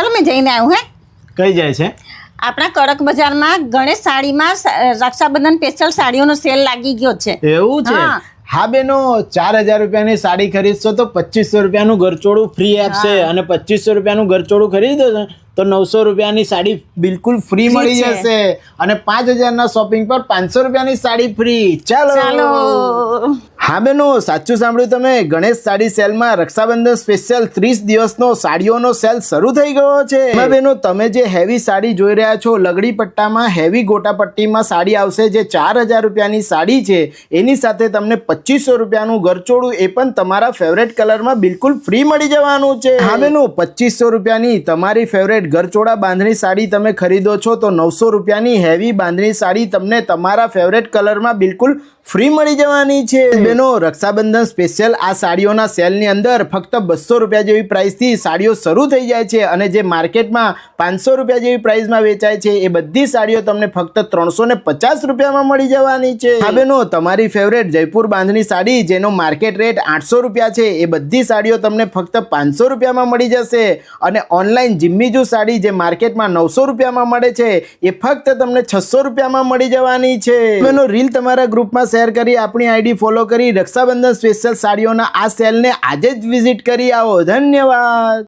ચલો મેં જઈને આવ્યું હે. કઈ જાય છે? આપણા કડક બજારમાં ગણેશ સાડીમાં રક્ષાબંધન સ્પેશિયલ સાડીઓનો સેલ લાગી ગયો છે. એવું છે? હા. હા બેનો, 4000 રૂપિયાની સાડી ખરીદશો તો 2500 રૂપિયાનું ઘરચોળું ફ્રી આપશે, અને 2500 રૂપિયાનું ઘરચોળું ખરીદો છો તો 900 રૂપિયાની સાડી બિલકુલ ફ્રી મળી છે. જશે, અને 5000 ના શોપિંગ પર 500 રૂપિયાની સાડી ફ્રી. ચાલો. હા બેનો, સાચું સાંભળ્યું તમે. ગણેશ સાડી સેલમાં રક્ષાબંધન સ્પેશિયલ 30 દિવસનો સાડીઓનો સેલ શરૂ થઈ ગયો છે. એમાં બેનો, તમે જે હેવી સાડી જોઈ રહ્યા છો, લગડી પટ્ટામાં હેવી ગોટા પટ્ટીમાં સાડી આવશે, જે 4000 રૂપિયાની સાડી છે. એની સાથે તમને 2500 રૂપિયાનું ઘરચોળું, એ પણ તમારા ફેવરેટ કલરમાં બિલકુલ ફ્રી મળી જવાનું છે. હા બેનો, 2500 રૂપિયાની તમારી ફેવરેટ ઘરચોળા બાંધણી સાડી તમે ખરીદો છો તો 900 રૂપિયાની હેવી બાંધણી સાડી તમને તમારા ફેવરેટ કલરમાં બિલકુલ ફ્રી મળી જવાની છે. બેનો, રક્ષાબંધન સ્પેશિયલ આ સાડીઓના સેલની અંદર ફક્ત 200 રૂપિયા જેવી પ્રાઇસથી સાડીઓ શરૂ થઈ જાય છે, અને જે માર્કેટમાં 500 રૂપિયા જેવી પ્રાઇસમાં વેચાય છે એ બધી સાડીઓ તમને ફક્ત 350 રૂપિયામાં મળી જવાની છે. હા બેનો, તમારી ફેવરેટ જયપુર બાંધણી સાડી જેનો માર્કેટ રેટ 800 રૂપિયા છે, એ બધી સાડીઓ તમને ફક્ત 500 રૂપિયામાં મળી જશે, અને ઓનલાઈન જિમ્મીજુ સાડી જે માર્કેટમાં 900 રૂપિયામાં મળે છે એ ફક્ત તમને 600 રૂપિયામાં મળી જવાની છે. બેનો, રીલ તમારા ગ્રુપમાં શેર કરી, આપણી આઈડી ફોલો કરી, રક્ષાબંધન સ્પેશિયલ સાડીઓના આ સેલને આજે જ વિઝિટ કરી આવો. ધન્યવાદ.